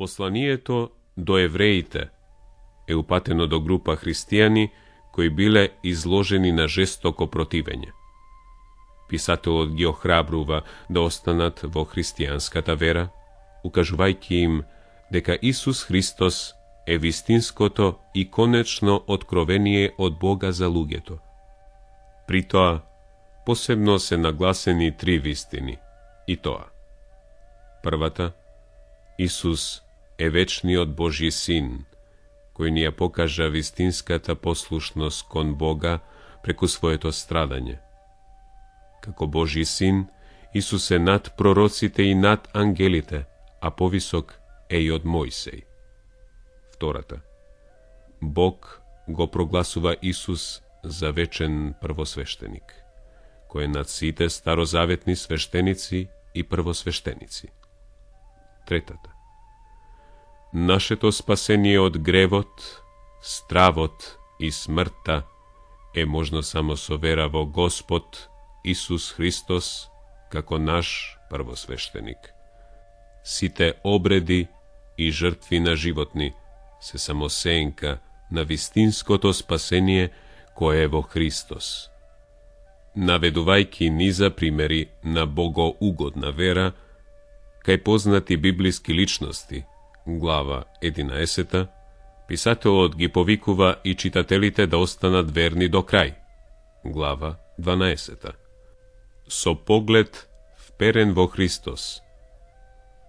Посланието до евреите е упатено до група христијани кои биле изложени на жестоко противење. Писателот ги охрабрува да останат во христијанската вера, укажувајќи им дека Исус Христос е вистинското и конечно откровение од Бога за луѓето. При тоа, посебно се нагласени три вистини, и тоа. Првата, Исус е вечниот Божји Син, кој ни ја покажа вистинската послушност кон Бога преку своето страдање. Како Божји Син, Исус е над пророците и над ангелите, а повисок е и од Мојсей. Втората, Бог го прогласува Исус за вечен првосвештеник, кој е над сите старозаветни свештеници и првосвештеници. Третата, нашето спасение од гревот, стравот и смртта е можно само со вера во Господ Исус Христос како наш првосвештеник. Сите обреди и жртви на животни се само сенка на вистинското спасение кое е во Христос. Наведувајќи низа примери на богоугодна вера, кај познати библиски личности, глава 11, писателот ги повикува и читателите да останат верни до крај, глава 12, со поглед вперен во Христос,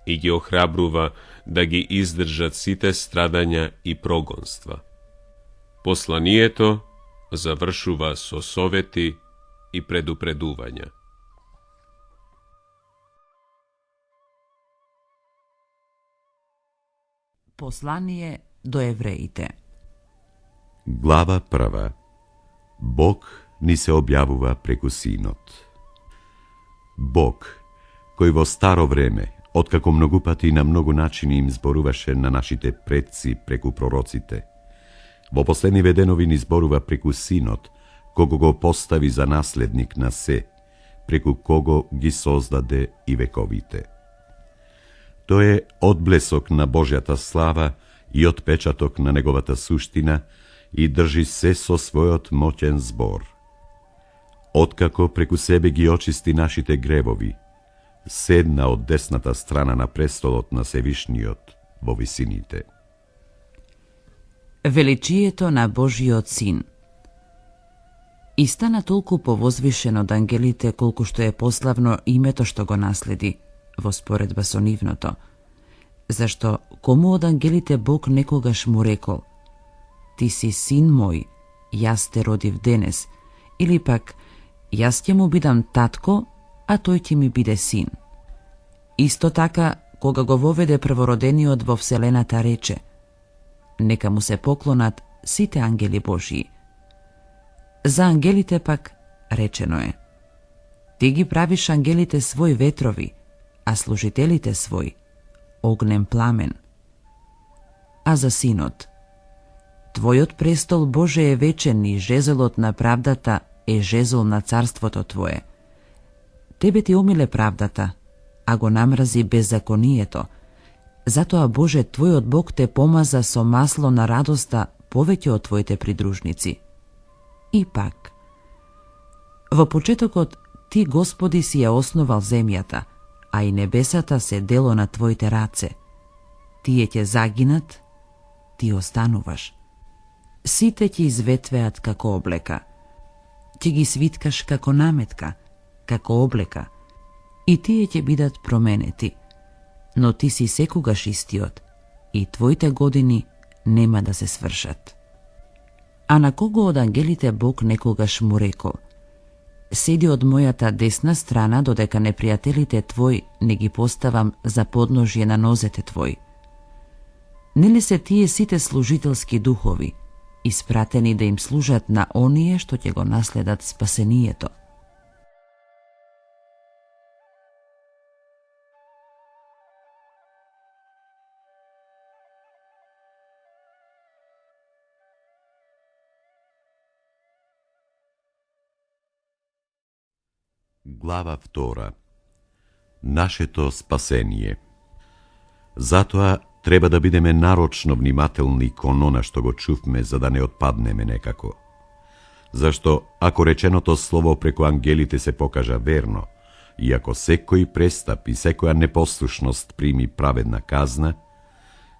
и ги охрабрува да ги издржат сите страдања и прогонства. Посланието завршува со совети и предупредувања. Послание до евреите. Глава 1. Бог ни се објавува преку Синот. Бог, кој во старо време, откако многу пати и на многу начини им зборуваше на нашите предци преку пророците, во последниве денови ни зборува преку Синот, кого го постави за наследник на се, преку кого ги создаде и вековите. Тој е одблесок на Божјата слава и отпечаток на неговата суштина и држи се со својот моќен збор. Откако преку себе ги очисти нашите гревови, седна од десната страна на престолот на Севишниот во висините. Величието на Божиот Син. И стана толку повозвишен од ангелите колку што е пославно името што го наследи, во споредба со нивното, зашто кому од ангелите Бог некогаш му рекол: ти си син мој, јас те родив денес, или пак јас ќе му бидам татко, а тој ќе ми биде син. Исто така, кога го воведе првородениот во вселената, рече: нека му се поклонат сите ангели Божии. За ангелите пак речено е: ти ги правиш ангелите свој ветрови, а служителите свој огнен пламен. А за Синот: твојот престол, Боже, е вечен и жезелот на правдата е жезол на царството твое. Тебе ти омиле правдата, а го намрази беззаконието. Затоа, Боже, твојот Бог те помаза со масло на радоста повеќе од твоите придружници. И пак, во почетокот ти, Господи, си ја основал земјата, а и небесата се дело на твоите раце. Тие ќе загинат, ти остануваш. Сите ќе изветвеат како облека. Ќе ги свиткаш како наметка, како облека, и тие ќе бидат променети. Но ти си секогаш истиот, и твоите години нема да се свршат. А на кого од ангелите Бог некогаш му рекол: седи од мојата десна страна, додека непријателите твои не ги поставам за подножје на нозете твои. Нели се тие сите служителски духови, испратени да им служат на оние што ќе го наследат спасението? Глава 2. Нашето спасение. Затоа треба да бидеме нарочно внимателни кон она што го чувме, за да не отпаднеме некако. Зашто, ако реченото слово преку ангелите се покажа верно, и ако секој престап и секоја непослушност прими праведна казна,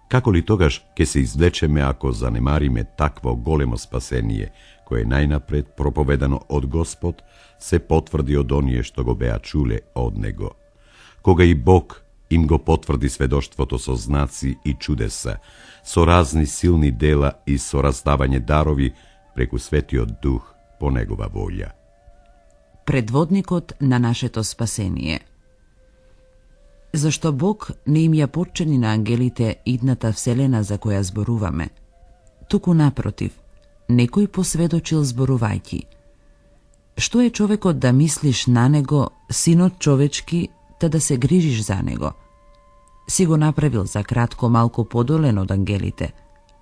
како ли тогаш ќе се извлечеме ако занемариме такво големо спасение, кое најнапред проповедано од Господ, се потврди од оние што го беа чуле од Него, кога и Бог им го потврди сведоштвото со знаци и чудеса, со разни силни дела и со раздавање дарови преку Светиот Дух по Негова волја. Предводникот на нашето спасение. Зашто Бог не им ја подчини на ангелите идната вселена за која зборуваме. Туку напротив, некој посведочил зборувајќи: што е човекот да мислиш на него, синот човечки, та да се грижиш за него? Си го направил за кратко малку подолен од ангелите,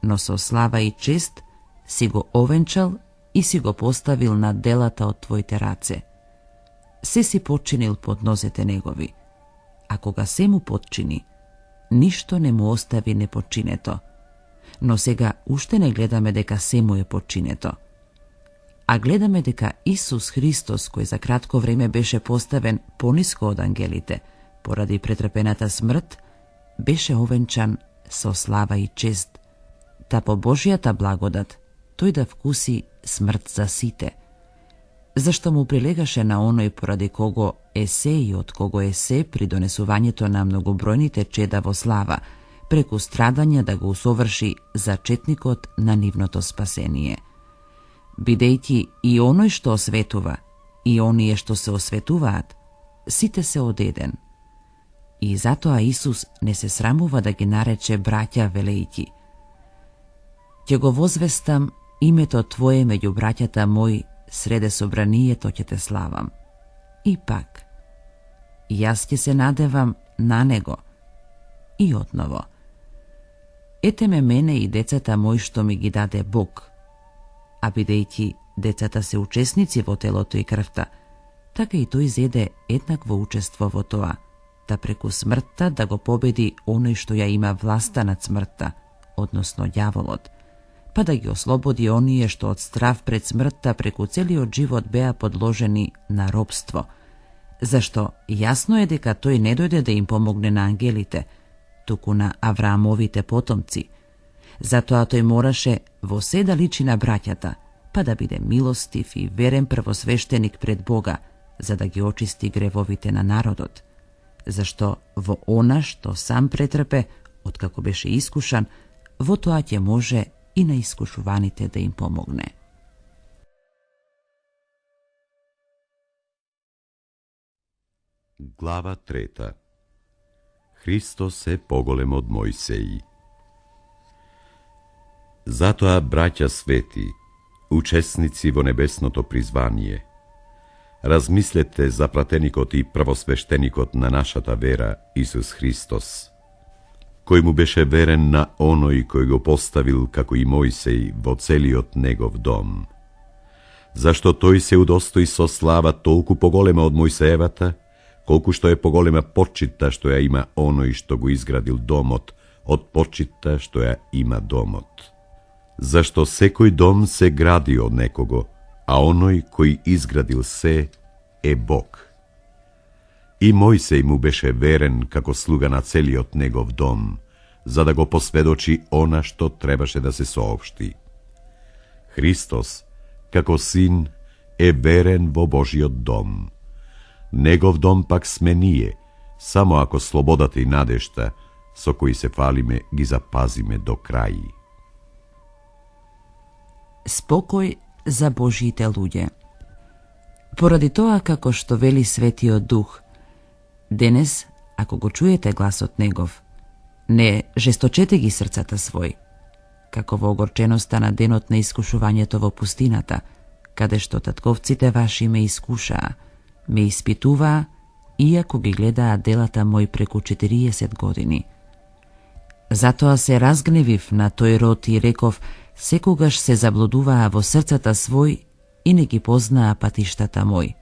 но со слава и чест си го овенчал и си го поставил над делата од твоите раце. Се си подчинил под нозете негови. А кога се му подчини, ништо не му остави неподчинето. Но сега уште не гледаме дека се му е подчинето. А гледаме дека Исус Христос, кој за кратко време беше поставен пониско од ангелите, поради претрпената смрт, беше овенчан со слава и чест, та по Божијата благодат тој да вкуси смрт за сите, зашто му прилегаше на оној поради кого е се и од кого е се при донесувањето на многобројните чеда во слава, преку страдања да го усоврши зачетникот на нивното спасение. Бидејќи и оној што осветува, и оние што се осветуваат, сите се од еден. И затоа Исус не се срамува да ги нарече браќа велејќи: ќе го возвестам името Твое меѓу браќата мои, среде собранието ќе те славам. И пак, јас ќе се надевам на него. И одново, ете ме мене и децата мои што ми ги даде Бог. А бидејќи децата се учесници во телото и крвта, така и тој зеде еднакво учество во тоа, да преку смртта да го победи оној што ја има власта над смртта, односно ѓаволот, па да ги ослободи оние што од страв пред смртта преку целиот живот беа подложени на робство. Зашто јасно е дека тој не дојде да им помогне на ангелите, туку на Авраамовите потомци. Затоа тој мораше во се да личи на браќата, па да биде милостив и верен првосвештеник пред Бога, за да ги очисти гревовите на народот. Зашто во она што сам претрпе, откако беше искушан, во тоа ќе може и на искушуваните да им помогне. Глава 3. Христос е поголем од Мојсеј. Затоа, браќа свети, учесници во небесното призвание, размислете за пратеникот и првосвештеникот на нашата вера, Исус Христос, кој му беше верен на оној кој го поставил како и Мојсеј во целиот негов дом. Зашто тој се удостои со слава толку поголема од Мојсеевата, колку што е поголема почитта што ја има оној што го изградил домот, од почитта што ја има домот. Зашто секој дом се гради од некого, а оној кој изградил се е Бог. И Мојсеј му беше верен како слуга на целиот негов дом, за да го посведочи она што требаше да се соопшти. Христос, како син, е верен во Божиот дом. Негов дом пак сме ние, само ако слободата и надежта, со кои се фалиме, ги запазиме до крај. Спокој за Божиите луѓе. Поради тоа, како што вели Светиот Дух, денес, ако го чуете гласот Негов, не жесточете ги срцата свој, како во огорченоста на денот на искушувањето во пустината, каде што татковците ваши ме искушаа, ме испитуваа, иако ги гледаа делата мои преку 40 години. Затоа се разгневив на тој род и реков, секогаш се заблудуваа во срцата свој и не ги познаа патиштата мој.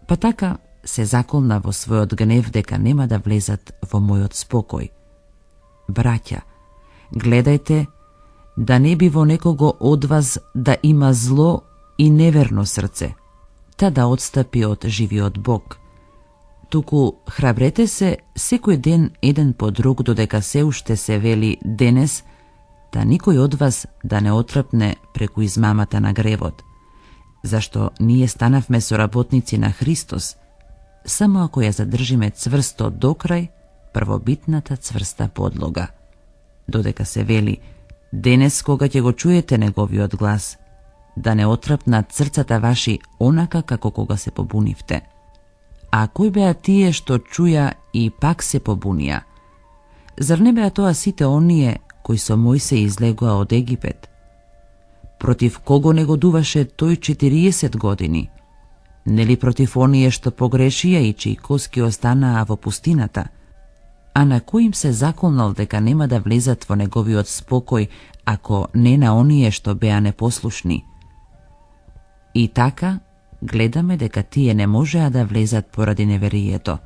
Па така се заколна во својот гнев дека нема да влезат во мојот спокој. braća, gledajte da ne bi vo nekogo od vas da ima zlo i neverno srce, tada odstapi od živi od Bog. Туку храбрете се секој ден еден по друг додека се уште се вели денес, да никој од вас да не отрапне преку измамата на гревот. Зашто ние станавме соработници на Христос, само ако ја задржиме цврсто до крај првобитната цврста подлога. Додека се вели денес кога ќе го чуете неговиот глас, да не отрапнат срцата ваши онака како кога се побунивте. А кој беа тие што чуја и пак се побунија? Зар не беа тоа сите оние кои со Мојсе излегоа од Египет? Против кого негодуваше тој 40 години? Нели против оние што погрешија и чии коски останаа во пустината? А на кој им се заколнал дека нема да влезат во неговиот спокој, ако не на оние што беа непослушни? И така, гледаме дека тие не можеа да влезат поради неверието.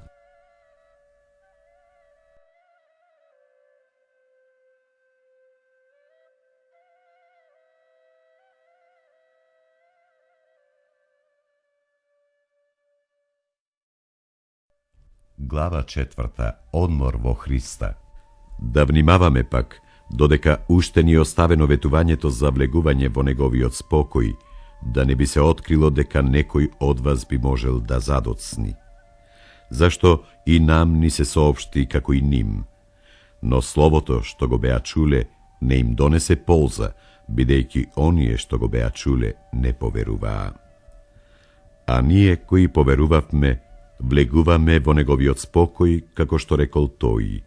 Глава 4. Одмор во Христа. Да внимаваме пак, додека уште ни оставено ветувањето за влегување во неговиот спокој, да не би се открило дека некој од вас би можел да задоцни. Зашто и нам ни се соопшти како и ним. Но словото што го беа чуле не им донесе полза, бидејќи оние што го беа чуле не поверуваа. А ние кои поверувавме, влегуваме во неговиот спокој, како што рекол тој.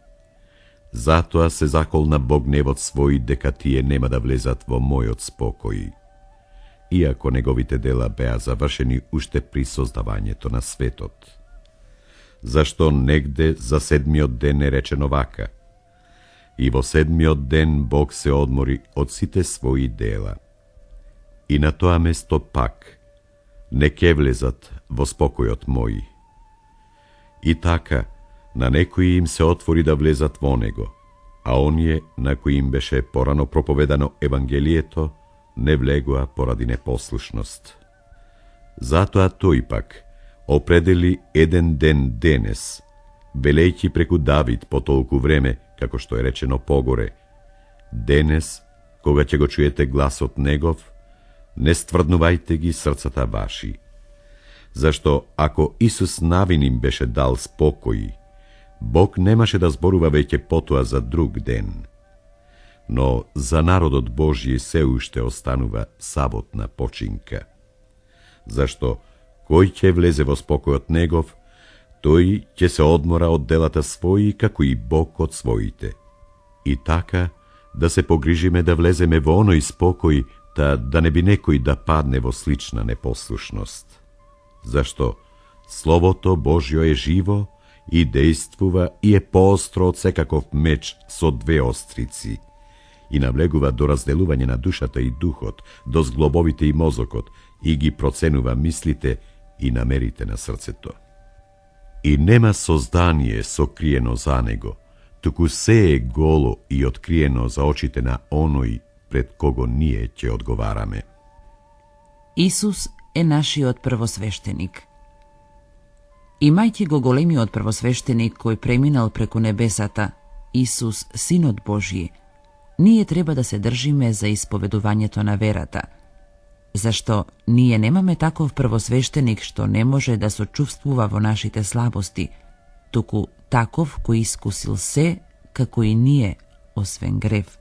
Затоа се заколна во гневот свој дека тие нема да влезат во мојот спокој. Иако неговите дела беа завршени уште при создавањето на светот. Зашто негде за седмиот ден е речено вака: и во седмиот ден Бог се одмори од сите своји дела. И на тоа место пак не ке влезат во спокојот мој. И така, на некои им се отвори да влезат во него, а оние на кои им беше порано проповедано Евангелието, не влегоа поради непослушност. Затоа тој пак определи еден ден денес, велејќи преку Давид по толку време, како што е речено погоре: денес, кога ќе го чуете гласот негов, не стврднувајте ги срцата ваши. Зашто ако Исус навин им беше дал спокој, Бог немаше да зборува веќе потоа за друг ден. Но за народот Божји се уште останува саботна починка. Зашто кој ќе влезе во спокојот негов, тој ќе се одмора од делата своји, како и Бог од своите. И така, да се погрижиме да влеземе во оној спокој, да не би некој да падне во слична непослушност. Зашто Словото Божјо е живо и действува и е поостро од секаков меч со две острици и навлегува до разделување на душата и духот, до зглобовите и мозокот, и ги проценува мислите и намерите на срцето. И нема создание сокриено за него, туку се е голо и откриено за очите на оној пред кого ние ќе одговараме. Исус е нашиот првосвештеник. Имајќи го големиот првосвештеник кој преминал преку небесата, Исус, Синот Божји, ние треба да се држиме за исповедувањето на верата, зашто ние немаме таков првосвештеник што не може да сочувствува во нашите слабости, туку таков кој искусил се, како и ние, освен грев.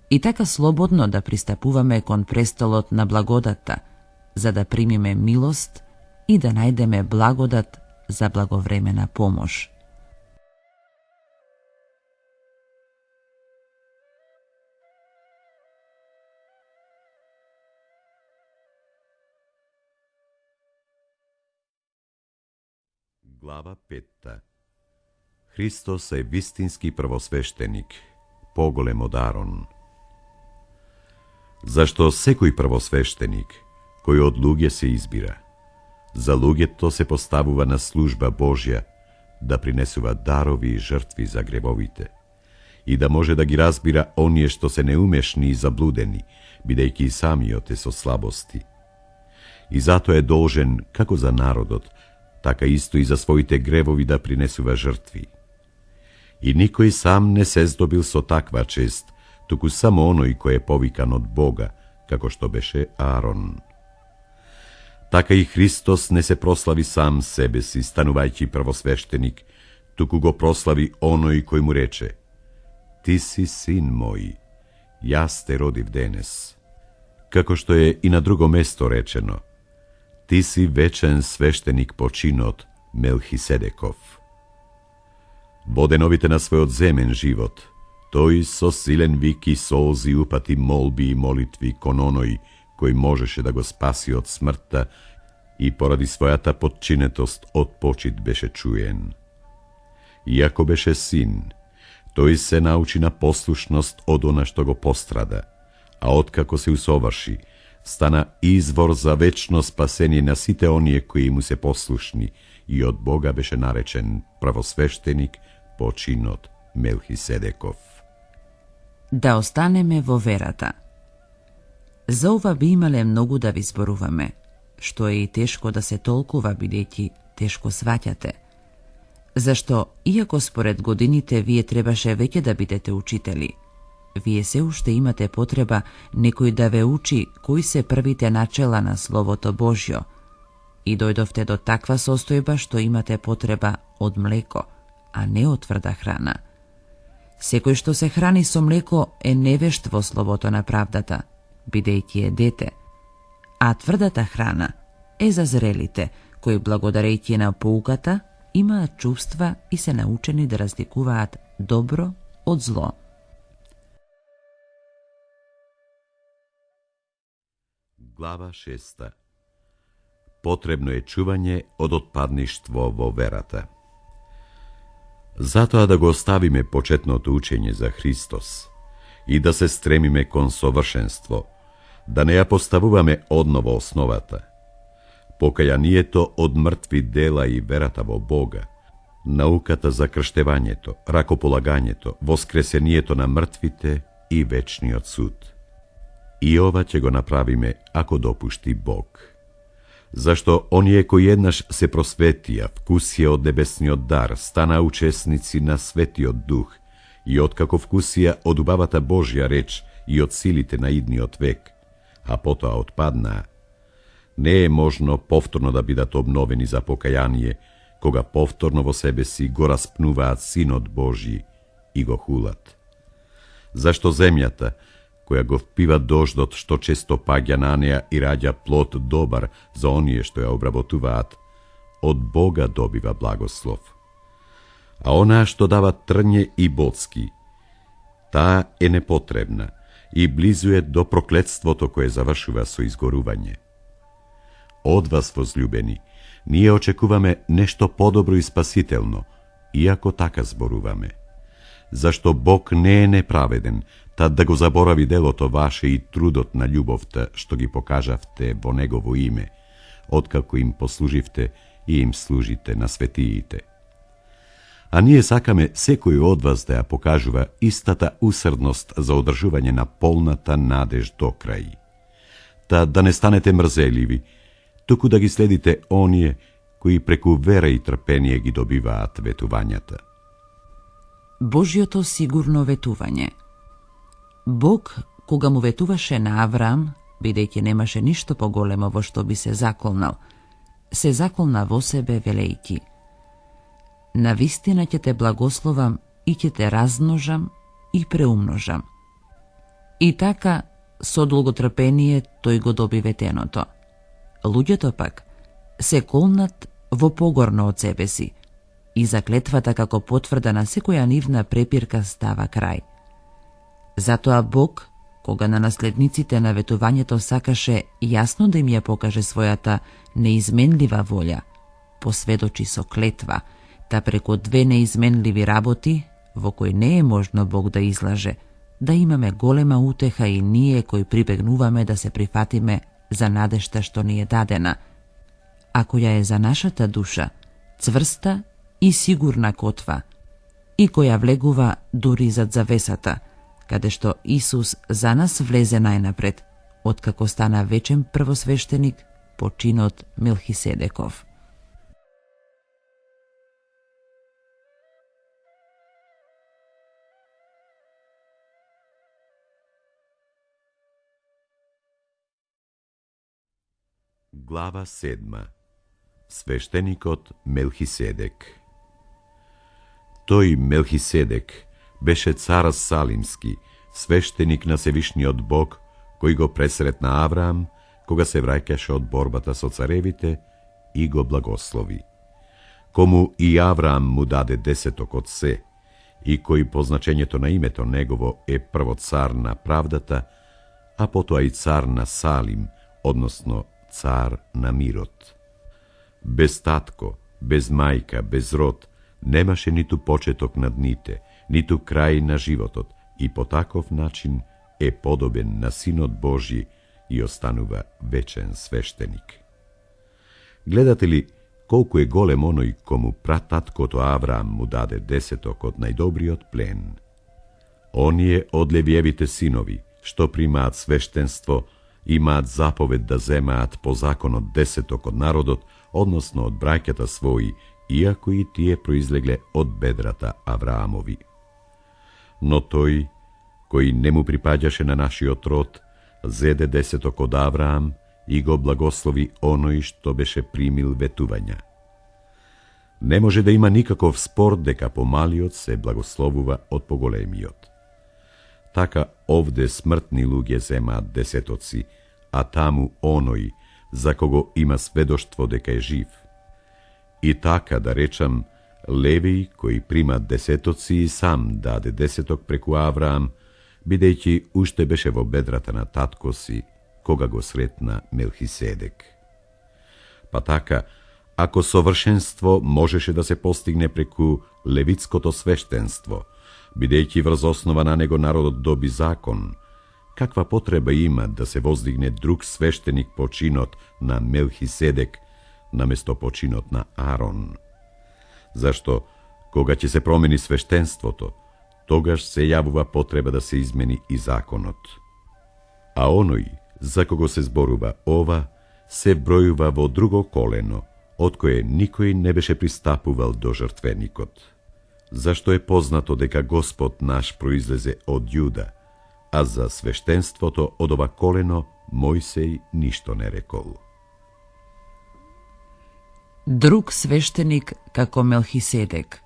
И така слободно да пристапуваме кон престолот на благодатта, за да примиме милост и да најдеме благодат за благовремена помош. Глава 5. Христос е вистински првосвештеник, поголем од Арон. Зашто секој првосвештеник, кој од луѓе се избира, за луѓето се поставува на служба Божја, да принесува дарови и жртви за гревовите, i da može da gi razbira onije što se neumešni i zabludeni, bidejki i sami ote so slabosti. I zato je dolžen, kako za narodot, taka isto i za svojite grevovi da prinesuva žrtvi. I niko i sam ne se zdobil so takva čest, tuku samo onoj koje je povikan od Boga, kako što beše Aaron. Taka i Hristos ne se proslavi sam sebe si, stanuvajući prvosveštenik, tuku go proslavi onoj koji mu reče: Ti si sin moj, ja ste rodiv denes. Kako što je i na drugo mesto rečeno: Ti si večen sveštenik počinot Melhisedekov. Vodenovite na svoj odzemen život, toj so silen vik i solzi upati molbi i molitvi kon onoj koji možeše da go spasi od smrta i poradi svojata podčinetost odpočit beše čujen. Iako beše sin, toj se nauči na poslušnost od ona što go postrada, a otkako se usovaši, stana izvor za večno spasenje na site onije koji mu se poslušni i od Boga beše narečen prvosveštenik počinot Melhisedekov. Da ostaneme во верата. За ова би имале многу да ви зборуваме, што е и тешко да се толкува бидејќи тешко сваќате. Зашто, иако според годините вие требаше веќе да бидете учители, вие се уште имате потреба некој да ве учи кои се првите начела на Словото Божјо и дојдовте до таква состојба што имате потреба од млеко, а не од тврда храна. Секој што се храни со млеко е невешт во словото на правдата, бидејќи е дете, а тврдата храна е за зрелите, кои благодарејќи на поуката имаат чувства и се научени да разликуваат добро од зло. Глава 6. Потребно е чување од отпадништво во верата. Затоа да го оставиме почетното учење за Христос и да се стремиме кон совршенство, да не ја поставуваме одново основата. Покајанието од мртви дела и верата во Бога, науката за крштевањето, ракополагањето, воскресението на мртвите и вечниот суд. И ова ќе го направиме ако допушти Бог. Зашто оние кои еднаш се просветија, вкусија од небесниот дар, стана учесници на Светиот Дух и откако вкусија од убавата Божја реч и од силите на идниот век, а потоа отпаднаа, не е можно повторно да бидат обновени за покаяние, кога повторно во себе си го распнуваат Синот Божји и го хулат. Зашто земјата, која го впива дождот што често паѓа на неа и раѓа плод добар за оние што ја обработуваат, од Бога добива благослов. А онаа што дава трње и боцки, таа е непотребна и близу е до проклетството кое завршува со изгорување. Од вас, возлюбени, ние очекуваме нешто подобро и спасително, иако така зборуваме. Зашто Бог не е неправеден, та да го заборави делото ваше и трудот на љубовта што ги покажавте во Негово име, откако им послуживте и им служите на светиите. А ние сакаме секој од вас да ја покажува истата усрдност за одржување на полната надеж до крај. Та да не станете мрзеливи, туку да ги следите оние кои преку вера и трпение ги добиваат ветувањата. Божјото сигурно ветување. Бог, кога му ветуваше на Авраам, бидејќи немаше ништо поголемо во што би се заколнал, се заколна во себе велејќи: навистина ќе те благословам и ќе те размножам и преумножам. И така, со долготрпение тој го доби ветеното. Луѓето пак се колнат во погорно од себе си и заклетвата како потврда на секоја нивна препирка става крај. Затоа Бог, кога на наследниците на ветувањето сакаше јасно да им ја покаже својата неизменлива волја, посведочи со клетва, та преку две неизменливи работи, во кои не е можно Бог да излаже, да имаме голема утеха и ние кои прибегнуваме да се прифатиме за надежта што ни е дадена, а која е за нашата душа цврста и сигурна котва, и која влегува дури зад завесата, каде што Исус за нас влезе најнапред, откако стана вечен првосвештеник по чинот Мелхиседеков. Глава 7. Свештеникот Мелхиседек. Тој Мелхиседек беше цар Салимски, свештеник на Севишниот Бог, кој го пресретна Авраам кога се враќаше од борбата со царевите и го благослови. Кому и Авраам му даде десеток од се, и кој по значењето на името негово е прво цар на правдата, а потоа и цар на Салим, односно цар на мирот. Без татко, без мајка, без род, немаше ниту почеток на дните, ниту крај на животот, и по таков начин е подобен на Синот Божји и останува вечен свештеник. Гледате ли колку е голем оној кому прататкото Авраам му даде десеток од најдобриот плен? Оние од Левиевите синови, што примаат свештенство, имаат заповед да земаат по законот десеток од народот, односно од браќата своји, иако и тие произлегле од бедрата Авраамови. Но тој, кој не му припаѓаше на нашиот род, зеде десеток од Авраам и го благослови оној што беше примил ветувања. Не може да има никаков спор дека помалиот се благословува од поголемиот. Така овде смртни луѓе земаат десетоци, а таму оној за кого има сведоштво дека е жив. И така, да речам, Левиј кој прима десетоци и сам даде десеток преку Авраам, бидејќи уште беше во бедрата на татко си, кога го сретна Мелхиседек. Па така, ако совршенство можеше да се постигне преку левитското свештенство, бидејќи врз основа на него народот доби закон, каква потреба има да се воздигне друг свештеник по чинот на Мелхиседек наместо по чинот на Арон? Зашто, кога ќе се промени свештенството, тогаш се јавува потреба да се измени и законот. А оној, за кого се зборува ова, се бројува во друго колено, од кое никој не беше пристапувал до жртвеникот. Зашто е познато дека Господ наш произлезе од Јуда, а за свештенството од ова колено Мојсей ништо не рекол. Друг свештеник како Мелхиседек.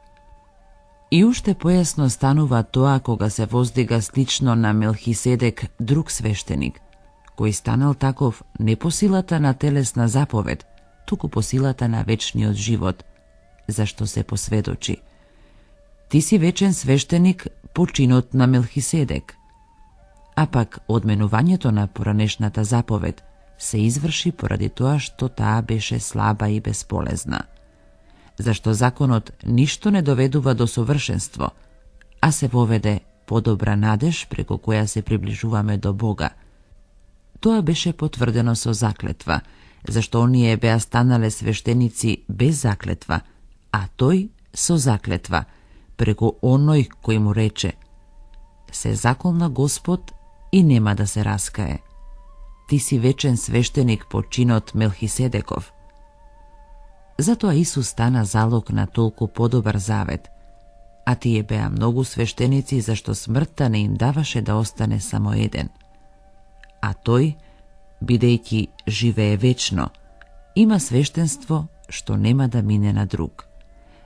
И уште појасно станува тоа кога се воздига слично на Мелхиседек друг свештеник, кој станал таков не по силата на телесна заповед, туку по силата на вечниот живот, зашто се посведочи: ти си вечен свештеник по чинот на Мелхиседек. А пак одменувањето на поранешната заповед се изврши поради тоа што таа беше слаба и бесполезна. Зашто законот ништо не доведува до совршенство, а се воведе подобра надеж преку која се приближуваме до Бога. Тоа беше потврдено со заклетва, зашто оние беа станале свештеници без заклетва, а тој со заклетва, преку оној кој му рече: се заколна Господ и нема да се раскае. Ти си вечен свештеник по чинот Мелхиседеков. Затоа Исус стана залог на толку подобар завет, а тие беа многу свештеници зашто смртта не им даваше да остане само еден. А тој, бидејќи живее вечно, има свештенство што нема да мине на друг.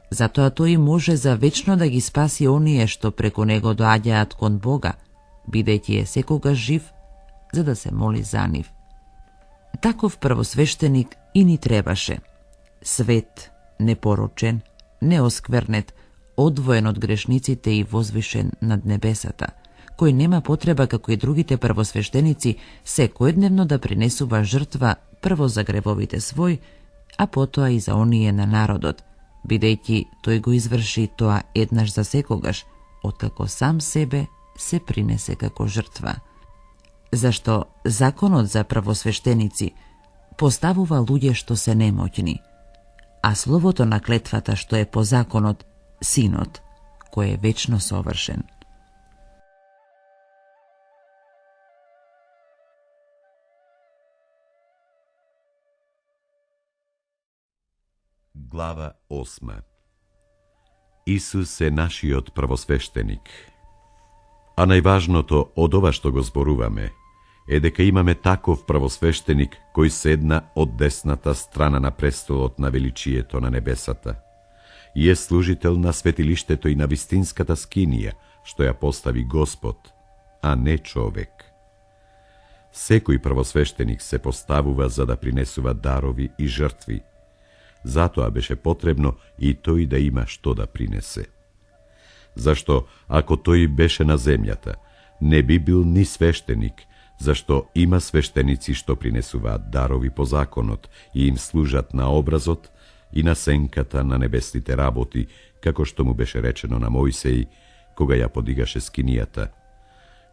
Затоа тој може за вечно да ги спаси оние што преку него доаѓаат кон Бога, бидејќи е секогаш жив, за да се моли за нив. Таков првосвештеник и ни требаше. Свет, непорочен, неосквернет, одвоен од грешниците и возвишен над небесата, кој нема потреба како и другите првосвештеници секојдневно да принесува жртва прво за гревовите свој, а потоа и за оние на народот, бидејќи тој го изврши тоа еднаш за секогаш, откако сам себе се принесе како жртва. Зашто законот за првосвештеници поставува луѓе што се немоќни, а словото на клетвата што е по законот, Синот, кој е вечно совршен. Глава 8. Исус е нашиот првосвештеник. А најважното од ова што го зборуваме е дека имаме таков првосвештеник кој седна од десната страна на престолот на величието на небесата и е служител на светилиштето и на вистинската скинија што ја постави Господ, а не човек. Секој првосвештеник се поставува за да принесува дарови и жртви. Затоа беше потребно и тој да има што да принесе. Зашто, ако тој беше на земјата, не би бил ни свештеник, зашто има свештеници што принесуваат дарови по законот и им служат на образот и на сенката на небесните работи, како што му беше речено на Мојсеј, кога ја подигаше скинијата.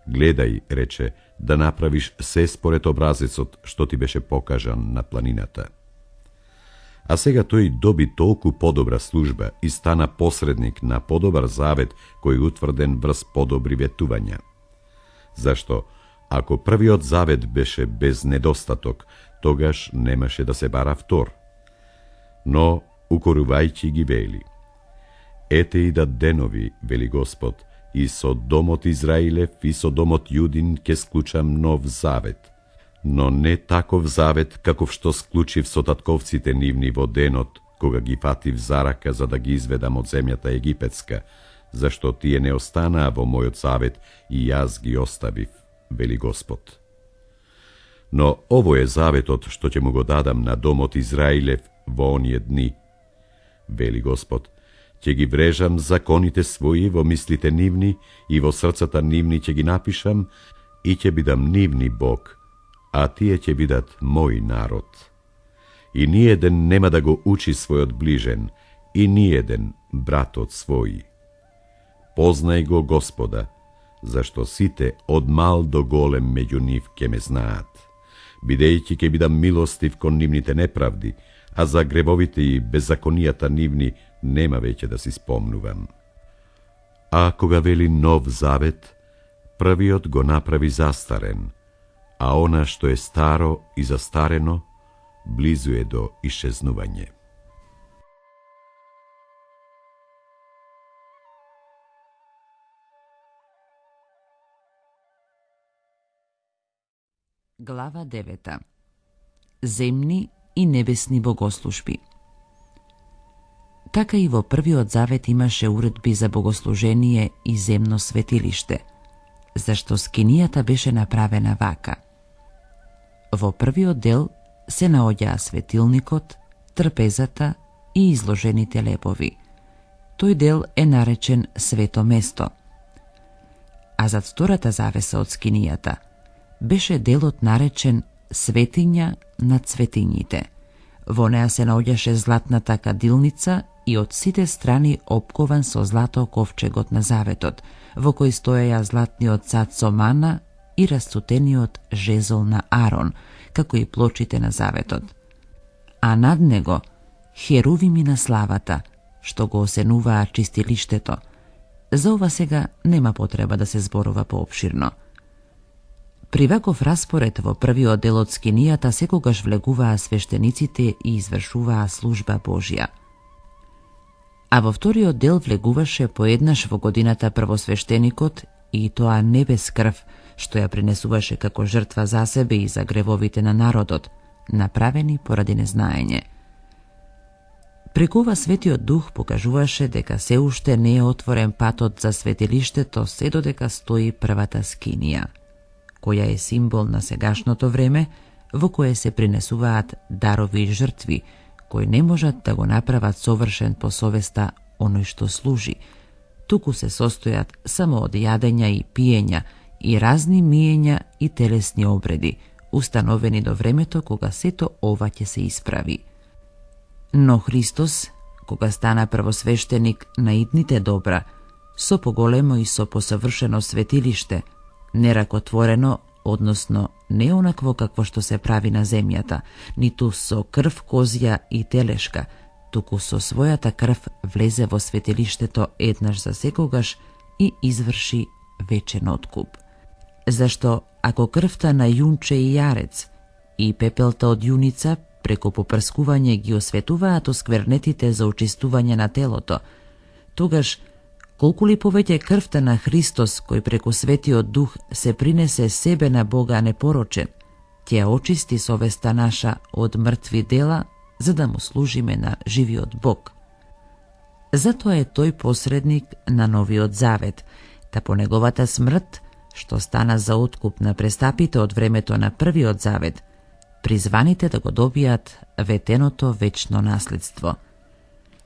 Гледај, рече, да направиш се според образецот што ти беше покажан на планината. А сега тој доби толку подобра служба и стана посредник на подобар завет кој утврден врз подобри ветувања. Зашто, ако првиот завет беше без недостаток, тогаш немаше да се бара втор. Но, укорувајќи ги вели: Ете и да денови, вели Господ, и со домот Израилев и со домот Јудин ке склучам нов завет, но не таков завет каков што склучив со татковците нивни во денот, кога ги фатив за рака за да ги изведам од земјата египетска, зашто тие не останаа во мојот завет и јас ги оставив, вели Господ. Но ово е заветот што ќе му го дадам на домот Израилев во оние дни, вели Господ, ќе ги врежам законите своји во мислите нивни и во срцата нивни ќе ги напишам и ќе бидам нивни Бог, а тие ќе бидат мој народ. И ниеден нема да го учи својот ближен, и ниеден братот свој. Познај го Господа, зашто сите од мал до голем меѓу нив ќе ме знаат, бидејќи ќе бидам милостив кон нивните неправди, а за гревовите и беззаконијата нивни нема веќе да си спомнувам. А кога вели нов завет, првиот го направи застарен, а она што е старо и застарено, близу е до исчезнување. Глава 9. Земни и небесни богослужби. Така и во првиот завет имаше уредби за богослужение и земно светилиште, зашто скинијата беше направена вака. Во првиот дел се наоѓаа светилникот, трпезата и изложените лепови. Тој дел е наречен свето место. А зад втората завеса од скинијата беше делот наречен светиња над светињите. Во неа се наоѓаше златната кадилница и од сите страни опкован со злато ковчегот на заветот, во кој стоеја златниот цац со мана и расцутениот жезол на Арон, како и плочите на заветот. А над него херувими на славата, што го осенуваа чистилиштето. За ова сега нема потреба да се зборува поопширно. При ваков распоред во првиот дел од скинијата секогаш влегуваа свештениците и извршуваа служба Божја. А во вториот дел влегуваше поеднаш во годината првосвештеникот и тоа не без крв, што ја принесуваше како жртва за себе и за гревовите на народот, направени поради незнаење. Преку ова Светиот Дух покажуваше дека се уште не е отворен патот за светилиштето се додека стои првата скинија, која е символ на сегашното време во кое се принесуваат дарови и жртви, кои не можат да го направат совршен по совеста оној што служи, туку се состојат само од јадења и пиења и разни миења и телесни обреди, установени до времето кога сето ова ќе се исправи. Но Христос, кога стана првосвештеник на идните добра, со поголемо и со посавршено светилиште, неракотворено, односно не онакво какво што се прави на земјата, ниту со крв козја и телешка, туку со својата крв влезе во светилиштето еднаш за секогаш и изврши вечен откуп. Зашто ако крвта на јунче и јарец и пепелта од јуница преку попрскување ги осветуваат осквернетите за очистување на телото, тогаш колку ли повеќе крвта на Христос, кој преку Светиот Дух се принесе себе на Бога непорочен, ќе ја очисти совеста наша од мртви дела, за да му служиме на живиот Бог. Затоа е тој посредник на Новиот Завет, та по неговата смрт, што стана за откуп на престапите од времето на Првиот Завет, призваните да го добијат ветеното вечно наследство.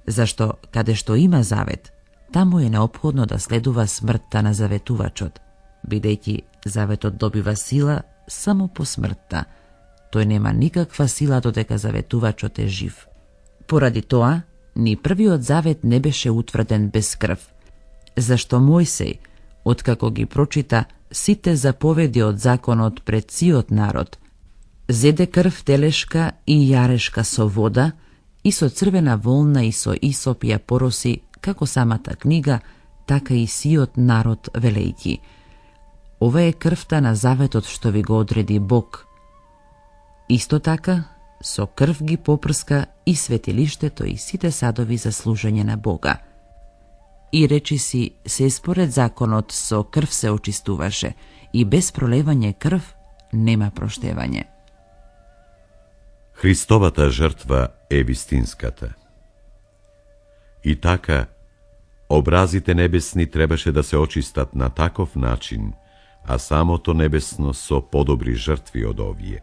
Зашто каде што има завет, таму е неопходно да следува смртта на заветувачот, бидејќи заветот добива сила само по смртта. Тој нема никаква сила додека заветувачот е жив. Поради тоа, ни Првиот Завет не беше утврден без крв, зашто Мојсеј, откако ги прочита сите заповеди од законот пред сиот народ, зеде крв телешка и јарешка со вода и со црвена волна и со исоп ја пороси како самата книга, така и сиот народ велејќи: ова е крвта на заветот што ви го одреди Бог. Исто така, со крв ги попрска и светилиштето и сите садови за служење на Бога. И речиси се според законот со крв се очистуваше и без пролевање крв нема проштевање. Христовата жртва е вистинската. И така, образите небесни требаше да се очистат на таков начин, а самото небесно со подобри жртви од овие.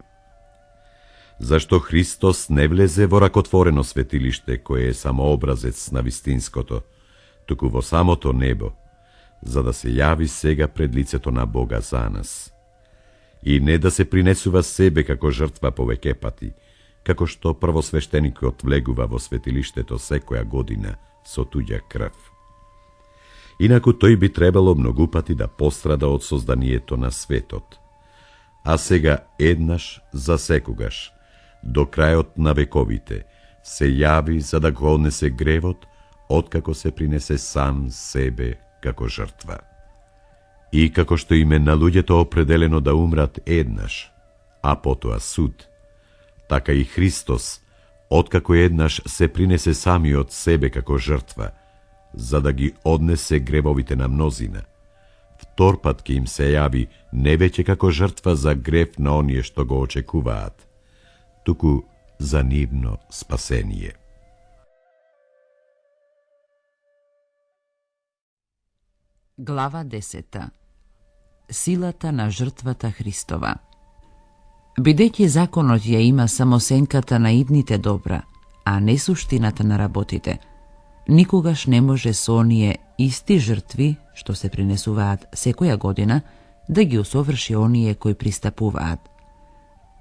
Зашто Христос не влезе во ракотворено светилиште, кое е само образец на вистинското, туку во самото небо, за да се јави сега пред лицето на Бога за нас. И не да се принесува себе како жртва повеќе пати, како што првосвештеникот влегува во светилиштето секоја година со туѓа крв. Инаку тој би требало многу пати да пострада од созданието на светот. А сега еднаш за секогаш, до крајот на вековите, се јави за да го однесе гревот, откако се принесе сам себе како жртва. И како што им е на луѓето определено да умрат еднаш, а потоа суд, така и Христос, откако еднаш се принесе самиот себе како жртва, за да ги однесе гревовите на мнозина, втор пат ке им се јави не веќе како жртва за грев на оние што го очекуваат, туку за нивно спасение. Глава 10. Силата на жртвата Христова. Бидејќи законот ја има само сенката на идните добра, а не суштината на работите, никогаш не може со оние исти жртви, што се принесуваат секоја година, да ги усоврши оние кои пристапуваат.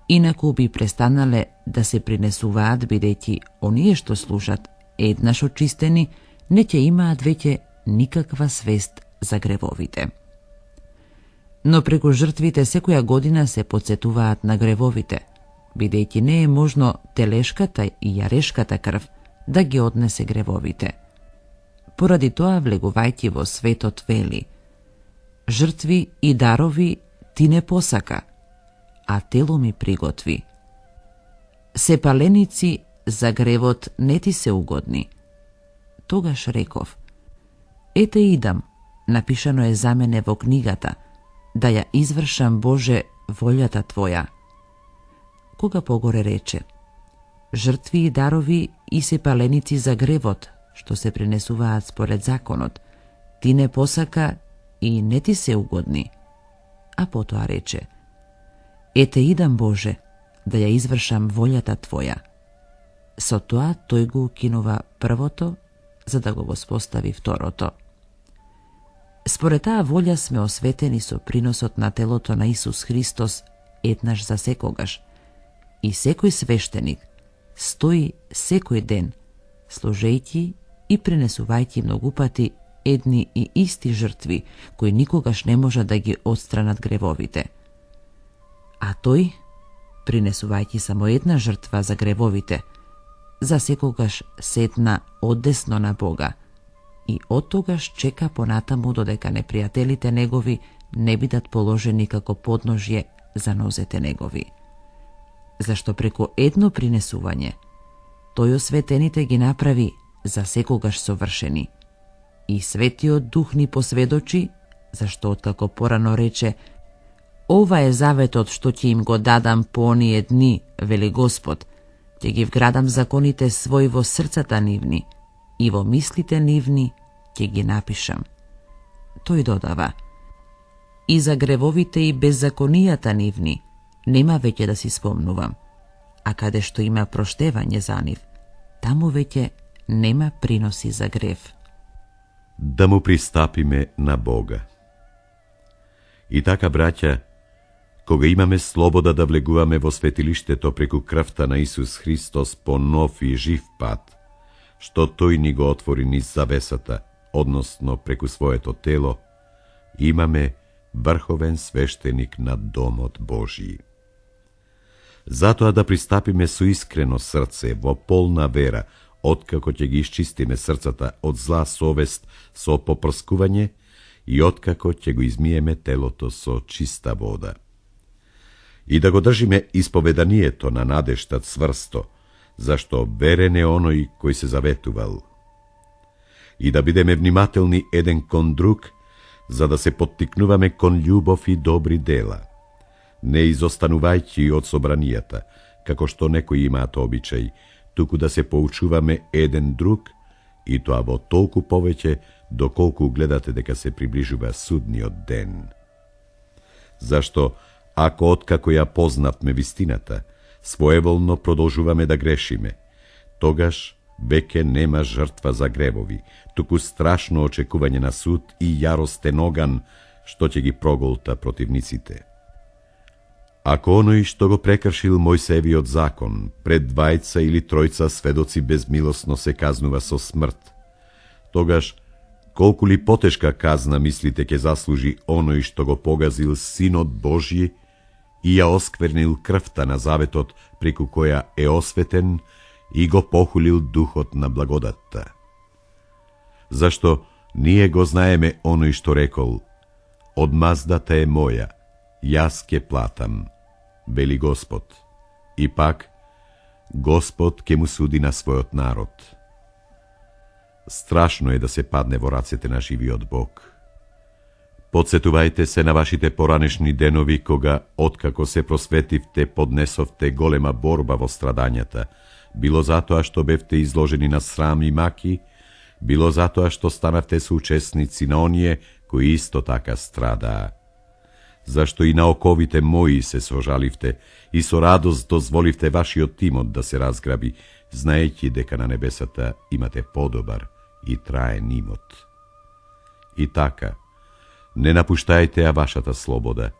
Инаку би престанале да се принесуваат, бидејќи оние што служат еднаш очистени, не ќе имаат веќе никаква свест за гревовите. Но преку жртвите секоја година се потсетуваат на гревовите, бидејќи не е можно телешката и јарешката крв да ги однесе гревовите. Поради тоа, влегувајќи во светот, вели: жртви и дарови ти не посака, а тело ми приготви. Сепаленици за гревот не ти се угодни. Тогаш реков: ете идам, напишано е за мене во книгата, да ја извршам, Боже, волјата Твоја. Кога погоре рече: жртви и дарови и сепаленици за гревот, што се принесуваат според законот, ти не посака и не ти се угодни. А потоа рече: ете идам, Боже, да ја извршам волјата Твоја. Со тоа тој го укинува првото, за да го воспостави второто. Според таа волја сме осветени со приносот на телото на Исус Христос еднаш за секогаш. И секој свештеник стои секој ден, служејќи и принесувајќи многу пати едни и исти жртви, кои никогаш не можат да ги отстранат гревовите. А тој, принесувајќи само една жртва за гревовите, за секогаш седна одесно на Бога и од тогаш чека понатаму додека непријателите негови не бидат положени како подножје за нозете негови. Зашто преку едно принесување тој осветените ги направи за секогаш совршени. И Светиот Дух ни посведочи, зашто откако порано рече: ова е заветот што ќе им го дадам по оние дни, вели Господ, ќе ги вградам законите свој во срцата нивни и во мислите нивни ќе ги напишам. Тој додава: и за гревовите и беззаконијата нивни нема веќе да си спомнувам, а каде што има проштевање за нив, таму веќе нема приноси за грев. Да му пристапиме на Бога. И така, браќа, кога имаме слобода да влегуваме во светилиштето преку крвта на Исус Христос по нов и жив пат, што тој ни го отвори низ завесата, односно преку своето тело, имаме врховен свештеник на Домот Божји. Затоа да пристапиме со искрено срце, во полна вера, откако ќе ги исчистиме срцата од зла совест со попрскување и откако ќе го измиеме телото со чиста вода. И да го држиме исповеданието на надежта цврсто, зашто верен е оној кој се заветувал. И да бидеме внимателни еден кон друг, за да се поттикнуваме кон љубов и добри дела, не изостанувајќи од собранијата, како што некои имаат обичај, туку да се поучуваме еден друг, и тоа во толку повеќе, доколку гледате дека се приближува судниот ден. Зашто, ако откако ја познавме вистината, своеволно продолжуваме да грешиме, тогаш веќе нема жртва за гревови, туку страшно очекување на суд и јаростен оган, што ќе ги проголта противниците. Ако оној што го прекршил Мојсеевиот закон, пред двајца или тројца сведоци безмилосно се казнува со смрт, тогаш колку ли потешка казна мислите ќе заслужи оној што го погазил Синот Божји и ја осквернил крвта на заветот преку која е осветен и го похулил духот на благодатта. Зашто ние го знаеме оној што рекол: одмаздата е моја, јас ке платам, вели Господ. И пак, Господ ке му суди на својот народ. Страшно е да се падне во рацете на живиот Бог. Подсетувајте се на вашите поранешни денови, кога, откако се просветивте, поднесовте голема борба во страдањата, било затоа што бевте изложени на срам и маки, било затоа што станавте соучесници на оние кои исто така страдаа. Зашто и на оковите мои се сожаливте и со радост дозволивте вашиот тимот да се разграби, знаејќи дека на небесата имате подобар и траен имот. И така, не напуштајте ја вашата слобода,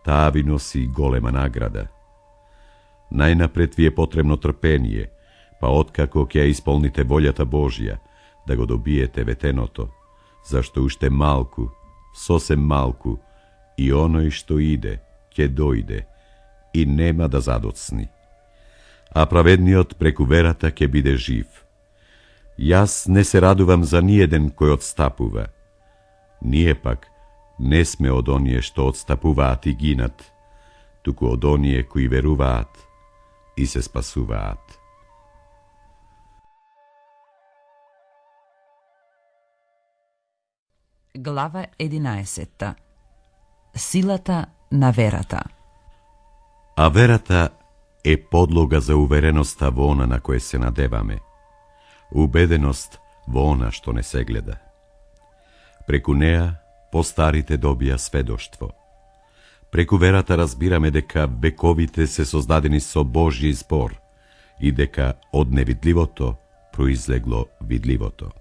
таа ви носи голема награда. Најнапред ви е потребно трпение, па откако ќе ја исполните волјата Божја, да го добиете ветеното, зашто уште малку, сосем малку, и оној што иде, ќе дојде, и нема да задоцни. А праведниот преку верата ќе биде жив. Јас не се радувам за ниеден кој отстапува. Ние пак не сме од оние што отстапуваат и гинат, туку од оние кои веруваат и се спасуваат. Глава 11. Силата на верата. А верата е подлога за увереноста во она на кое се надеваме, убеденост во она што не се гледа. Преку неа постарите добија сведоштво. Преку верата разбираме дека вековите се создадени со Божји збор и дека од невидливото произлегло видливото.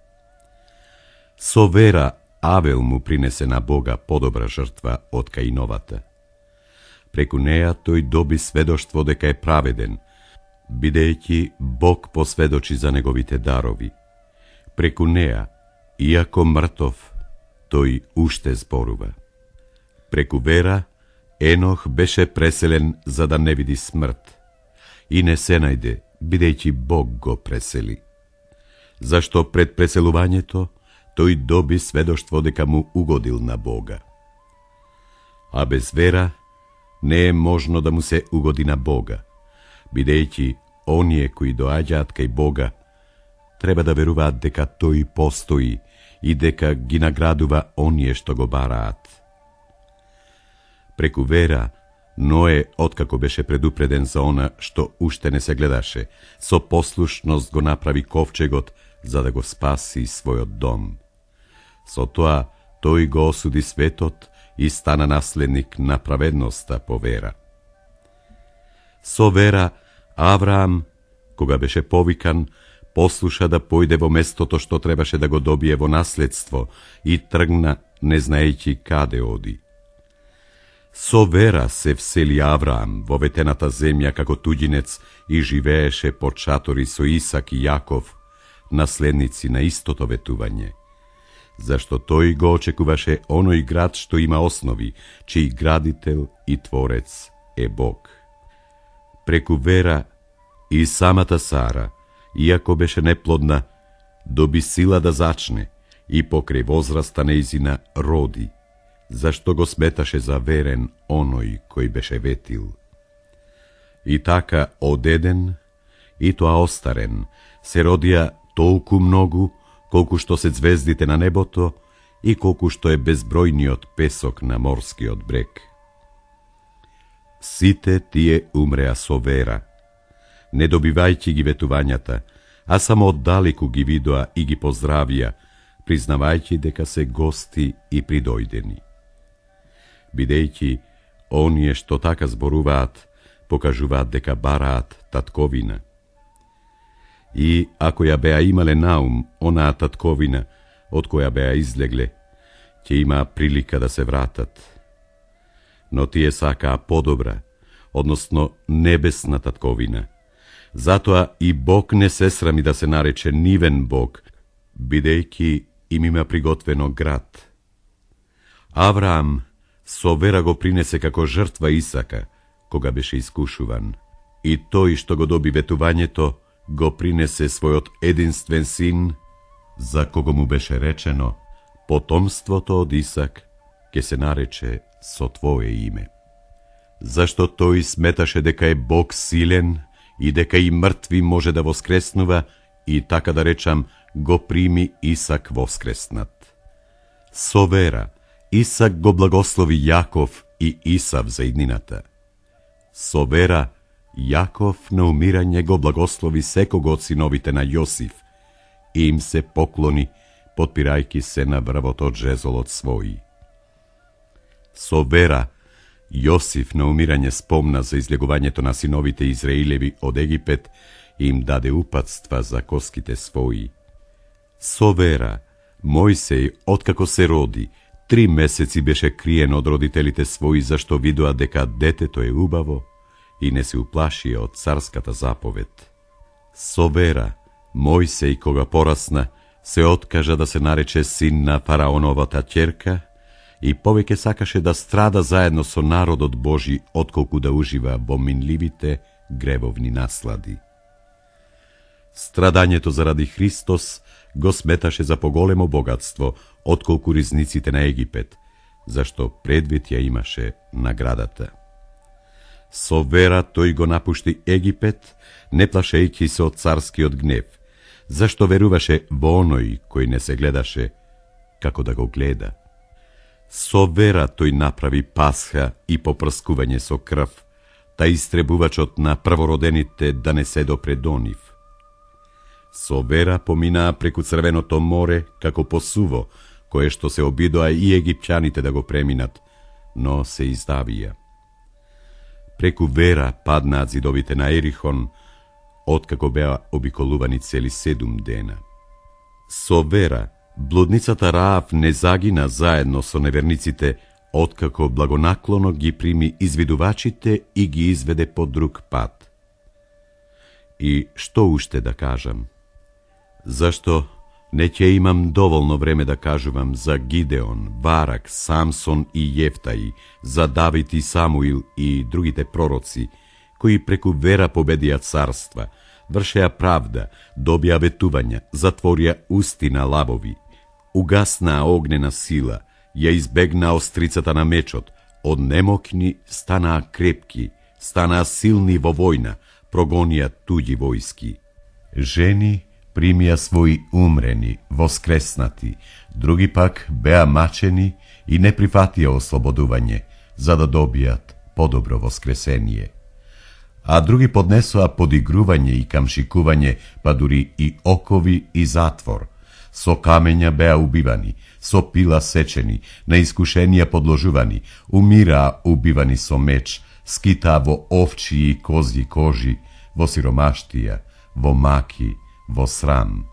Со вера Авел му принесе на Бога подобра жртва од Каиновата. Преку неа тој доби сведоштво дека е праведен, бидејќи Бог посведочи за неговите дарови. Преку неа, иако мртов, тој уште зборува. Преку вера, Енох беше преселен за да не види смрт и не се најде, бидејќи Бог го пресели. Зашто пред преселувањето тој доби сведоштво дека му угодил на Бога. А без вера не е можно да му се угоди на Бога, бидејќи оние кои доаѓаат кај Бога треба да веруваат дека тој постои и дека ги наградува оние што го бараат. Преку вера, Ное, откако беше предупреден за она што уште не се гледаше, со послушност го направи ковчегот за да го спаси својот дом. Со тоа, тој го осуди светот и стана наследник на праведноста по вера. Со вера, Авраам, кога беше повикан, послуша да појде во местото што требаше да го добие во наследство и тргна, не знаејќи каде оди. Со вера се всели Авраам во ветената земја како туѓинец и живееше под шатори со Исак и Јаков, наследници на истото ветување, зашто тој го очекуваше оној град што има основи, чиј градител и творец е Бог. Преку вера и самата Сара, иако беше неплодна, доби сила да зачне и покрај возраста нејзина роди, зашто го сметаше за верен оној кој беше ветил. И така од еден, и тоа остарен, се родија толку многу, колку што се звездите на небото и колку што е безбројниот песок на морскиот брег. Сите тие умреа со вера, не добивајќи ги ветувањата, а само оддалеку ги видоа и ги поздравија, признавајќи дека се гости и придојдени. Бидејќи оние што така зборуваат, покажуваат дека бараат татковина. И ако ја беа имале наум онаа татковина, од која беа излегле, ќе имаа прилика да се вратат. Но тие сакаа подобра, односно небесна татковина. Затоа и Бог не се срами да се нарече нивен Бог, бидејќи им има приготвено град. Авраам со вера го принесе како жртва Исака, кога беше искушуван. И тој што го доби ветувањето, го принесе својот единствен син, за кого му беше речено, потомството од Исак ќе се нарече со твое име. Зашто тој сметаше дека е Бог силен и дека и мртви може да воскреснува, и така да речам, го прими Исак воскреснат. Со вера, Исак го благослови Јаков и Исав за иднината. Со вера, Јаков на умирање го благослови секого од синовите на Јосиф и им се поклони, потпирајки се на врвот од жезолот свој. Со вера, Јосиф на умирање спомна за излегувањето на синовите Израилеви од Египет и им даде упатства за коските своји. Со вера, Мојсеј, откако се роди, 3 месеци беше криен од родителите своји, зашто видоа дека детето е убаво и не се уплашија од царската заповед. Со вера, Мојсеј, кога порасна, се откажа да се нарече син на фараоновата ќерка и повеќе сакаше да страда заедно со народот Божи, отколку да ужива во минливите гревовни наслади. Страдањето заради Христос го сметаше за поголемо богатство, отколку ризниците на Египет, зашто предвид ја имаше наградата. Со вера тој го напушти Египет, не плашејќи се од царскиот гнев, зашто веруваше во оној кој не се гледаше како да го гледа. Со вера тој направи пасха и попрскување со крв, та истребувачот на првородените да не се допре до нив. Со вера поминаа преку Црвеното море како по суво, кое што се обидоа и египќаните да го преминат, но се издавија. Преку вера паднаат зидовите на Ерихон, откако беа обиколувани цели 7 дена. Со вера блудницата Раав не загина заедно со неверниците, откако благонаклоно ги прими извидувачите и ги изведе по друг пат. И што уште да кажам? Зашто не ќе имам доволно време да кажувам за Гидеон, Барак, Самсон и Јефтаи, за Давид и Самуил и другите пророци, кои преку вера победија царства, вршеа правда, добија ветувања, затворија усти на лавови, угаснаа огнена сила, ја избегнаа острицата на мечот, од немокни станаа крепки, станаа силни во војна, прогонија туѓи војски. Жени примија своји умрени, воскреснати, други пак беа мачени и не прифатија ослободување, за да добијат подобро воскресение. А други поднесоа подигрување и камшикување, па дури и окови и затвор. Со камења беа убивани, со пила сечени, на искушенија подложувани, умираа убивани со меч, скитаа во овчии и козји кожи, во сиромаштија, во маки, во срам.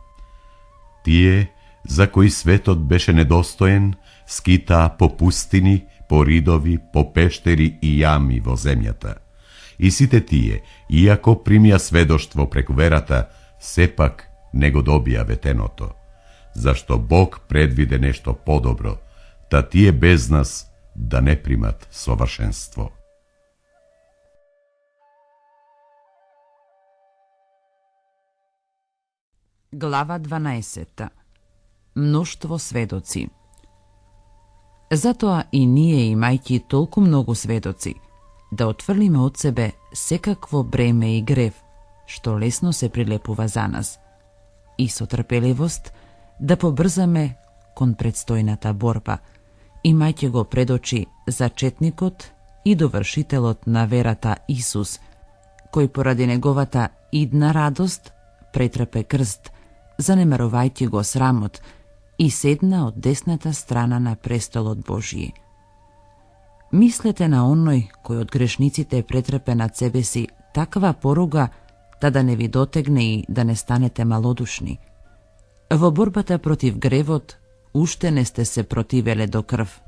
Тие, за кои светот беше недостоен, скитаа по пустини, по ридови, по пештери и јами во земјата. И сите тие, иако примија сведоштво преку верата, сепак не го добија ветеното. Зашто Бог предвиде нешто подобро, та тие без нас да не примат совршенство. Глава 12. Мноштво сведоци. Затоа и ние, имајќи толку многу сведоци, да отфрлиме од себе секакво бреме и грев, што лесно се прилепува за нас, и со трпеливост да побрзаме кон предстојната борба, имајќи го пред очи зачетникот и довршителот на верата Исус, кој поради неговата идна радост претрпе крст, занемарувајќи го срамот, и седна од десната страна на престолот Божји. Мислете на оној кој од грешниците претрпе над себе си таква поруга, да не ви дотегне и да не станете малодушни. Во борбата против гревот уште не сте се противеле до крв.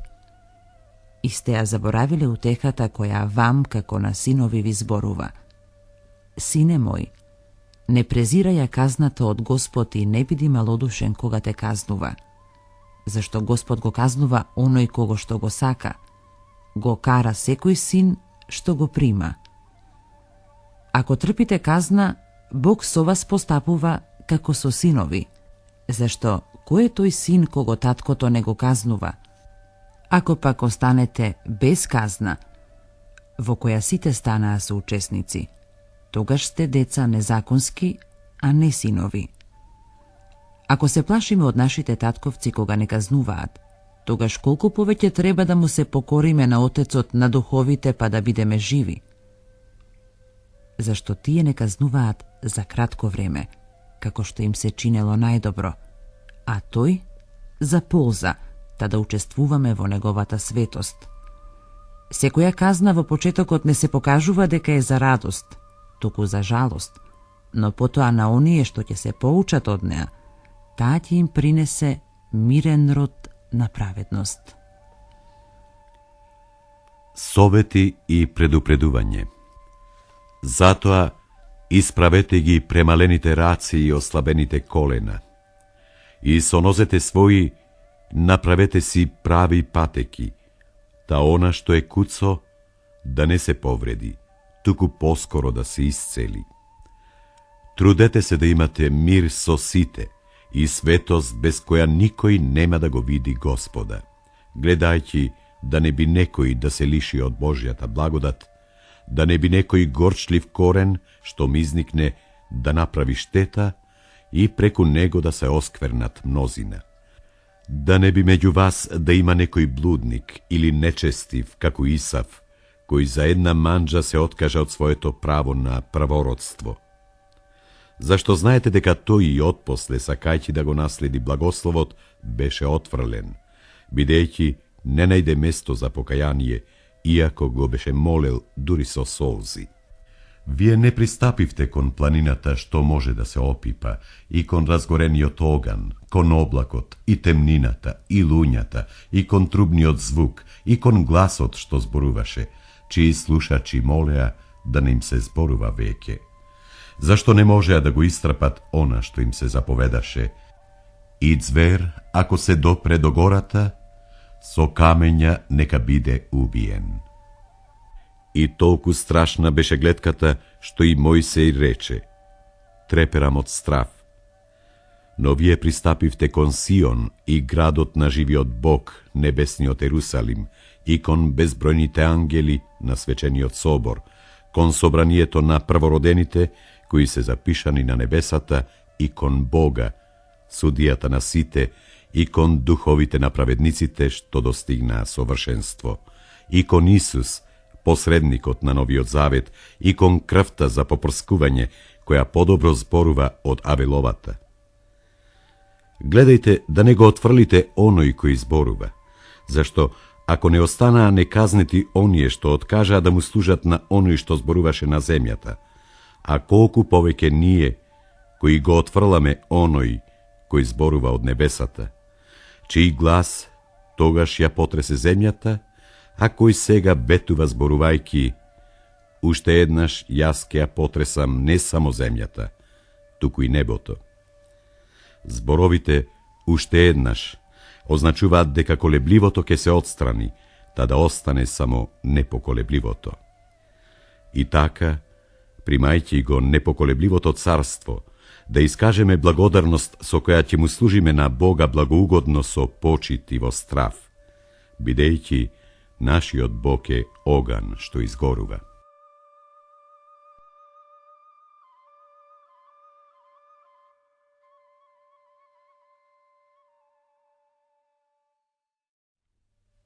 И сте ја заборавиле утехата која вам како на синови ви зборува. Сине мој, не презирај ја казната од Господ и не биди малодушен кога те казнува. Зашто Господ го казнува оној кого што го сака, го кара секој син што го прима. Ако трпите казна, Бог со вас постапува како со синови, зашто кој е тој син кого таткото не го казнува? Ако пак останете без казна, во која сите станаа соучесници, тогаш сте деца незаконски, а не синови. Ако се плашиме од нашите татковци кога не казнуваат, тогаш колку повеќе треба да му се покориме на Отецот на духовите па да бидеме живи? Зашто тие не казнуваат за кратко време, како што им се чинело најдобро, а тој за полза, та да учествуваме во неговата светост. Секоја казна во почетокот не се покажува дека е за радост, туку за жалост, но потоа на оние што ќе се поучат од неа, таа ќе им принесе мирен род на праведност. Совети и предупредување. Затоа исправете ги премалените раци и ослабените колена. И со нозете своји направете си прави патеки, та она што е куцо да не се повреди, туку поскоро да се исцели. Трудете се да имате мир со сите и светост без која никој нема да го види Господа, гледајќи да не би некој да се лиши од Божјата благодат, да не би некој горчлив корен што мизникне да направи штета и преку него да се осквернат мнозина. Да не би меѓу вас да има некој блудник или нечестив како Исав, кој за една манџа се откажа од своето право на правородство. Зашто знаете дека тој и отпосле, сакајќи да го наследи благословот, беше отфрлен, бидејќи не најде место за покаяние, иако го беше молел дури со солзи. Вие не пристапивте кон планината што може да се опипа, и кон разгорениот оган, кон облакот, и темнината, и луњата, и кон трубниот звук, и кон гласот што зборуваше, чии слушачи молеа да не им се зборува веќе. Зашто не можеа да го истрапат она што им се заповедаше? И звер, ако се допре до гората, со камења нека биде убиен. И толку страшна беше гледката, што и Мојсей рече: треперам од страв. Но вие пристапивте кон Сион и градот на живиот Бог, небесниот Ерусалим, и кон безбројните ангели на свечениот собор, кон собранието на првородените, кои се запишани на небесата, и кон Бога, судијата на сите, и кон духовите на праведниците, што достигнаа совршенство, и кон Исус, посредникот на новиот завет, и кон крвта за попрскување, која подобро зборува од Авеловата. Гледајте да не го отфрлите оној кој зборува, зашто ако не останаа неказнети оние што откажаа да му служат на оној што зборуваше на земјата, а колку повеќе ние, кои го отфрламе оној кој зборува од небесата, чиј глас тогаш ја потресе земјата, а кој сега бетува зборувајки: уште еднаш јас ќе ја потресам не само земјата, туку и небото. Зборовите уште еднаш означуваат дека колебливото ќе се отстрани, та да остане само непоколебливото. И така, примајќи го непоколебливото царство, да искажеме благодарност со која ќе му служиме на Бога благоугодно со почит и во страв, бидејќи нашиот Бог е оган што изгорува.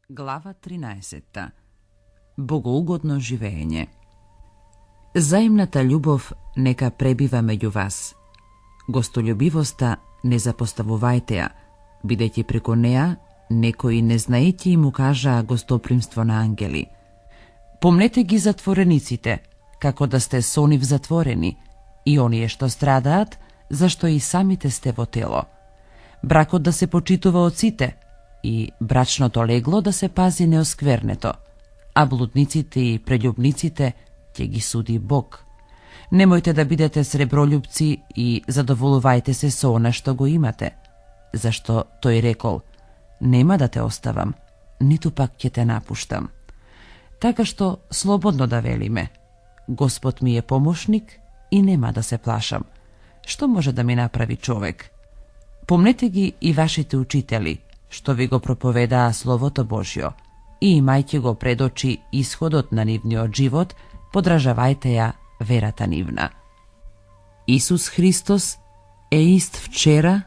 Глава 13. Богоугодно живење. Заемната љубов нека пребива меѓу вас. Гостолюбивоста не запоставувајте ја, бидејќи преку неа некои незнаејќи му кажаа гостопримство на ангели. Помнете ги затворениците, како да сте со нив затворени, и оние што страдаат, зашто и самите сте во тело. Бракот да се почитува од сите, и брачното легло да се пази неосквернето, а блудниците и прељубниците ќе ги суди Бог. Немојте да бидете сребролюбци и задоволувајте се со она што го имате, зашто тој рекол: нема да те оставам, ниту пак ќе те напуштам. Така што слободно да велиме: Господ ми е помошник и нема да се плашам. Што може да ми направи човек? Помнете ги и вашите учители, што ви го проповедаа Словото Божјо, и имајќи го пред очи исходот на нивниот живот, подражавајте ја верата нивна. Исус Христос е ист вчера,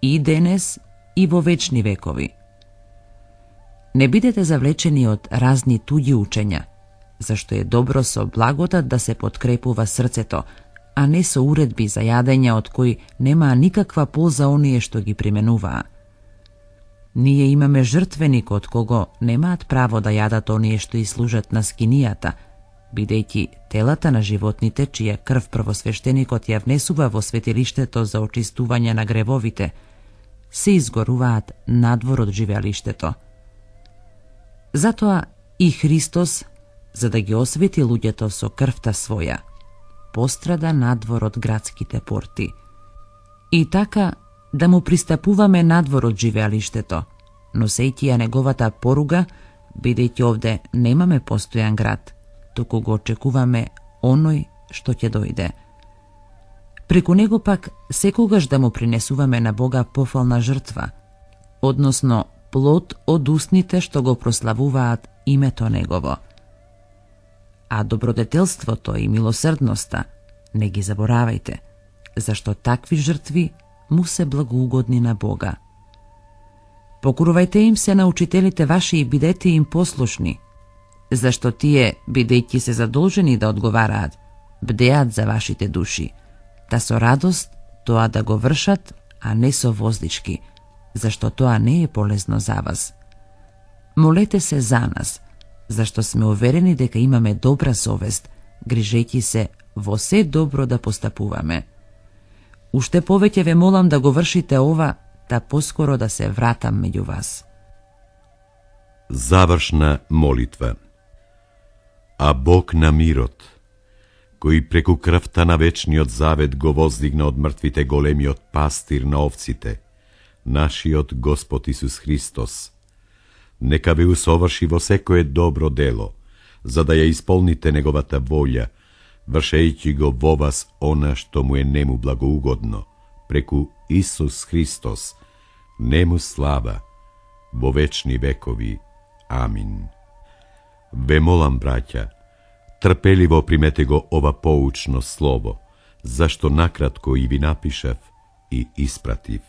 и денес, и во вечни векови. Не бидете завлечени од разни туѓи учења, зашто е добро со благодат да се подкрепува срцето, а не со уредби за јадења од кои немаа никаква полза оние што ги применуваа. Ние имаме жртвеник од кого немаат право да јадат оние што и служат на скинијата, бидејќи телата на животните, чија крв првосвештеникот ја внесува во светилиштето за очистување на гревовите, се изгоруваат надвор од живеалиштето. Затоа и Христос, за да ги освети луѓето со крвта своја, пострада надвор од градските порти. И така да му пристапуваме надвор од живеалиштето, носејќи ја неговата поруга, бидејќи овде немаме постојан град, туку го очекуваме оној што ќе дојде. Преку него пак секогаш да му принесуваме на Бога пофална жртва, односно плод од устните што го прославуваат името негово. А добродетелството и милосрдноста не ги заборавајте, зашто такви жртви му се благоугодни на Бога. Покорувајте им се на учителите ваши и бидете им послушни, зашто тие, бидејќи се задолжени да одговараат, бдеат за вашите души, та со радост тоа да го вршат, а не со возлички, зашто тоа не е полезно за вас. Молете се за нас, зашто сме уверени дека имаме добра совест, грижејќи се во се добро да постапуваме. Уште повеќе ве молам да го вршите ова, та поскоро да се вратам меѓу вас. Завршна молитва. А Бог на мирот, кој преку крвта на вечниот завет го воздигна од мртвите големиот пастир на овците, нашиот Господ Исус Христос, нека ве усоврши во секое добро дело, за да ја исполните неговата волја, vršeći go vo vas ona što mu je nemu blagougodno, preku Isus Hristos, nemu slava, vo večni vekovi. Amin. Ve molam, braća, trpeljivo primete go ova poučno slovo, zašto nakratko i vi napišav i isprativ.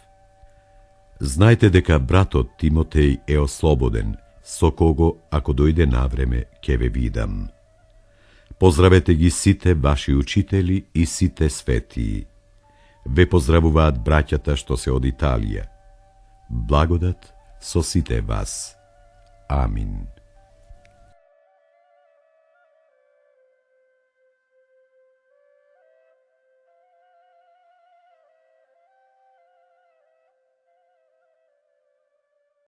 Znajte deka brato Timotej je osloboden, so kogo, ako dojde na vreme, keve vidam. Pozdravete gi site vaši učitelji i site svetiji. Ve pozdravuvat braćata što se od Italija. Blagodat so site vas. Amin.